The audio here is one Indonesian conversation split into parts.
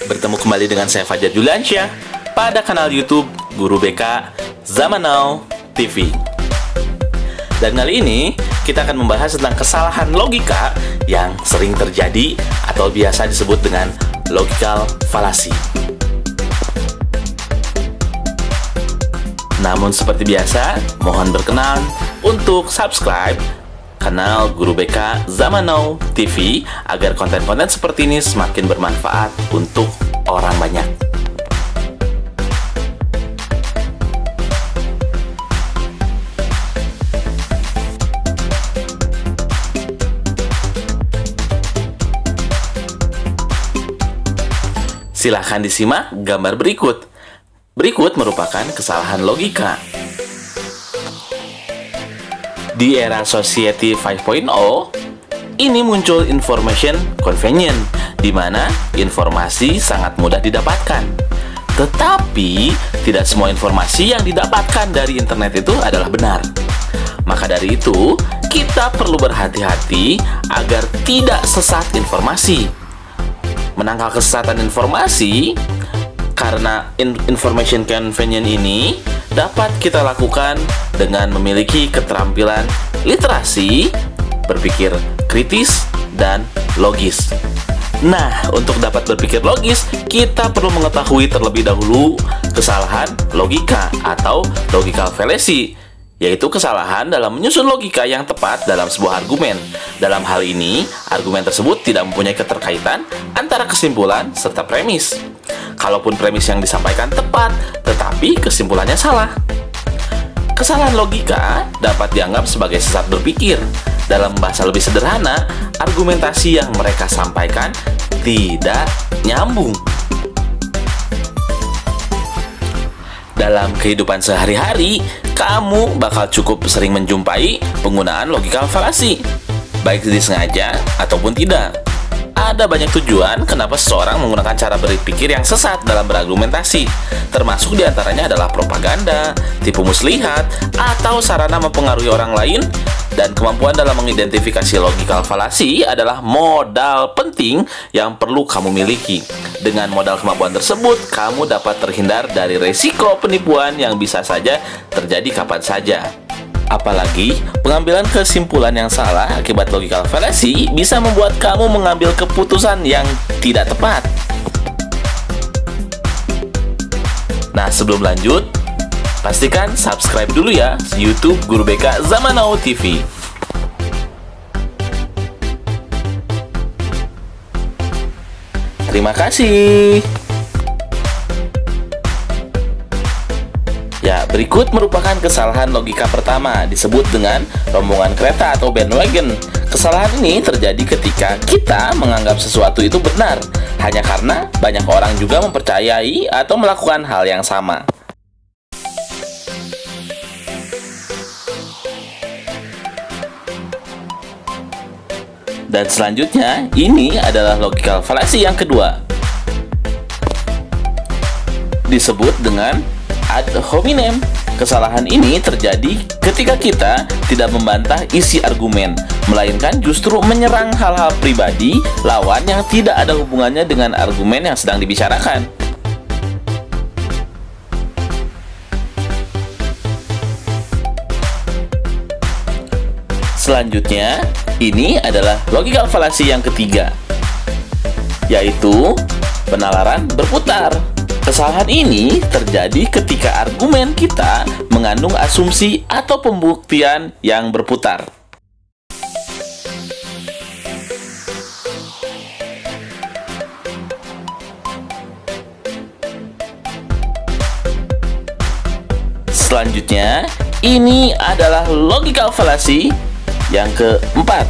Bertemu kembali dengan saya Fajar Juliansyah pada kanal YouTube Guru BK Zaman Now TV. Dan kali ini kita akan membahas tentang kesalahan logika yang sering terjadi atau biasa disebut dengan logical fallacy. Namun seperti biasa, mohon berkenan untuk subscribe kanal Guru BK Zaman Now TV agar konten-konten seperti ini semakin bermanfaat untuk orang banyak. Silahkan disimak gambar berikut. Berikut merupakan kesalahan logika. Di era Society 5.0, ini muncul information convenient, di mana informasi sangat mudah didapatkan. Tetapi, tidak semua informasi yang didapatkan dari internet itu adalah benar. Maka dari itu, kita perlu berhati-hati agar tidak sesat informasi. Menangkal kesesatan informasi, karena information convenient ini dapat kita lakukan dengan memiliki keterampilan literasi, berpikir kritis, dan logis. Nah, untuk dapat berpikir logis, kita perlu mengetahui terlebih dahulu kesalahan logika atau logical fallacy, yaitu kesalahan dalam menyusun logika yang tepat dalam sebuah argumen. Dalam hal ini, argumen tersebut tidak mempunyai keterkaitan antara kesimpulan serta premis. Kalaupun premis yang disampaikan tepat, tetapi kesimpulannya salah. Kesalahan logika dapat dianggap sebagai sesat berpikir. Dalam bahasa lebih sederhana, argumentasi yang mereka sampaikan tidak nyambung. Dalam kehidupan sehari-hari, kamu bakal cukup sering menjumpai penggunaan logical fallacy, baik disengaja ataupun tidak. Ada banyak tujuan kenapa seseorang menggunakan cara berpikir yang sesat dalam berargumentasi, termasuk diantaranya adalah propaganda, tipu muslihat, atau sarana mempengaruhi orang lain. Dan kemampuan dalam mengidentifikasi logical fallacy adalah modal penting yang perlu kamu miliki. Dengan modal kemampuan tersebut, kamu dapat terhindar dari resiko penipuan yang bisa saja terjadi kapan saja. Apalagi, pengambilan kesimpulan yang salah akibat logical fallacy bisa membuat kamu mengambil keputusan yang tidak tepat. Nah, sebelum lanjut, pastikan subscribe dulu ya YouTube Guru BK Zaman Now TV. Terima kasih. Ya, berikut merupakan kesalahan logika pertama, disebut dengan rombongan kereta atau bandwagon. Kesalahan ini terjadi ketika kita menganggap sesuatu itu benar, hanya karena banyak orang juga mempercayai atau melakukan hal yang sama. Dan selanjutnya, ini adalah logical fallacy yang kedua, disebut dengan ad hominem. Kesalahan ini terjadi ketika kita tidak membantah isi argumen, melainkan justru menyerang hal-hal pribadi lawan yang tidak ada hubungannya dengan argumen yang sedang dibicarakan. Selanjutnya, ini adalah logical fallacy yang ketiga, yaitu penalaran berputar. Kesalahan ini terjadi ketika argumen kita mengandung asumsi atau pembuktian yang berputar. Selanjutnya, ini adalah logical fallacy yang keempat,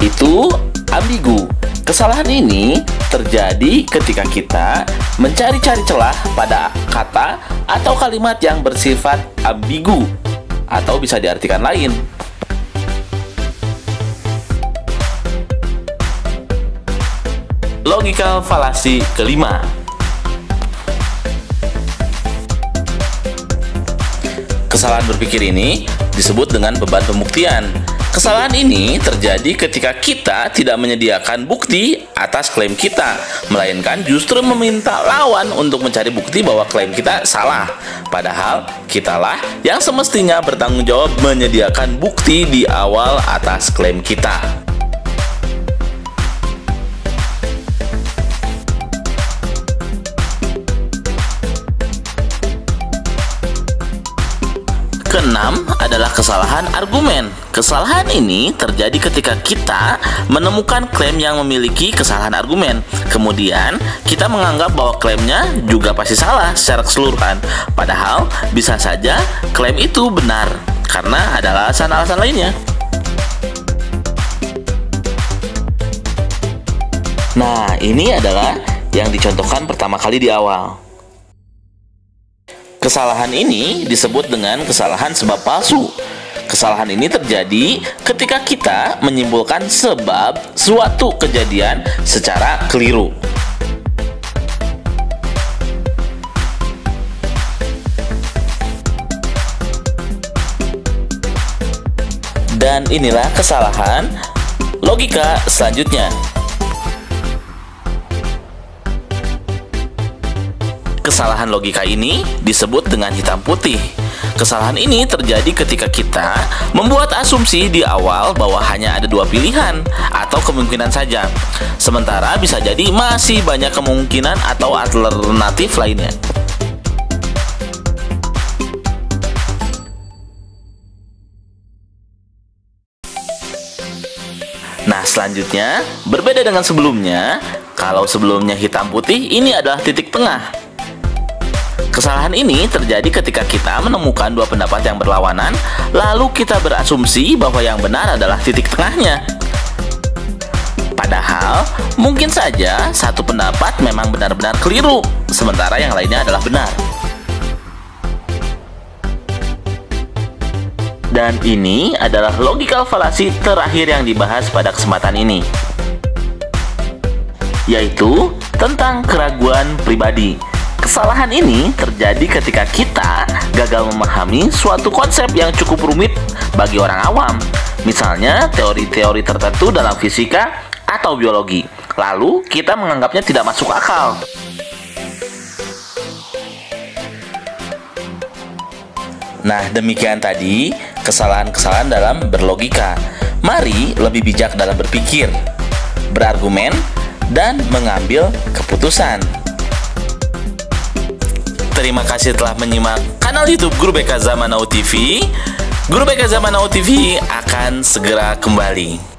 itu ambigu. Kesalahan ini terjadi ketika kita mencari-cari celah pada kata atau kalimat yang bersifat ambigu atau bisa diartikan lain. Logical fallacy kelima, kesalahan berpikir ini disebut dengan beban pembuktian. Kesalahan ini terjadi ketika kita tidak menyediakan bukti atas klaim kita, melainkan justru meminta lawan untuk mencari bukti bahwa klaim kita salah. Padahal kitalah yang semestinya bertanggung jawab menyediakan bukti di awal atas klaim kita. Keenam adalah kesalahan argumen. Kesalahan ini terjadi ketika kita menemukan klaim yang memiliki kesalahan argumen. Kemudian, kita menganggap bahwa klaimnya juga pasti salah secara keseluruhan. Padahal, bisa saja klaim itu benar karena ada alasan-alasan lainnya. Nah, ini adalah yang dicontohkan pertama kali di awal. Kesalahan ini disebut dengan kesalahan sebab palsu. Kesalahan ini terjadi ketika kita menyimpulkan sebab suatu kejadian secara keliru. Dan inilah kesalahan logika selanjutnya. Kesalahan logika ini disebut dengan hitam putih. Kesalahan ini terjadi ketika kita membuat asumsi di awal bahwa hanya ada dua pilihan atau kemungkinan saja. Sementara bisa jadi masih banyak kemungkinan atau alternatif lainnya. Nah, selanjutnya berbeda dengan sebelumnya. Kalau sebelumnya hitam putih, ini adalah titik tengah. Kesalahan ini terjadi ketika kita menemukan dua pendapat yang berlawanan, lalu kita berasumsi bahwa yang benar adalah titik tengahnya. Padahal, mungkin saja satu pendapat memang benar-benar keliru, sementara yang lainnya adalah benar. Dan ini adalah logical fallacy terakhir yang dibahas pada kesempatan ini, yaitu tentang keraguan pribadi. Kesalahan ini terjadi ketika kita gagal memahami suatu konsep yang cukup rumit bagi orang awam. Misalnya teori-teori tertentu dalam fisika atau biologi. Lalu kita menganggapnya tidak masuk akal. Nah, demikian tadi kesalahan-kesalahan dalam berlogika. Mari lebih bijak dalam berpikir, berargumen, dan mengambil keputusan. Terima kasih telah menyimak kanal YouTube Guru BK Zaman Now TV. Guru BK Zaman Now TV akan segera kembali.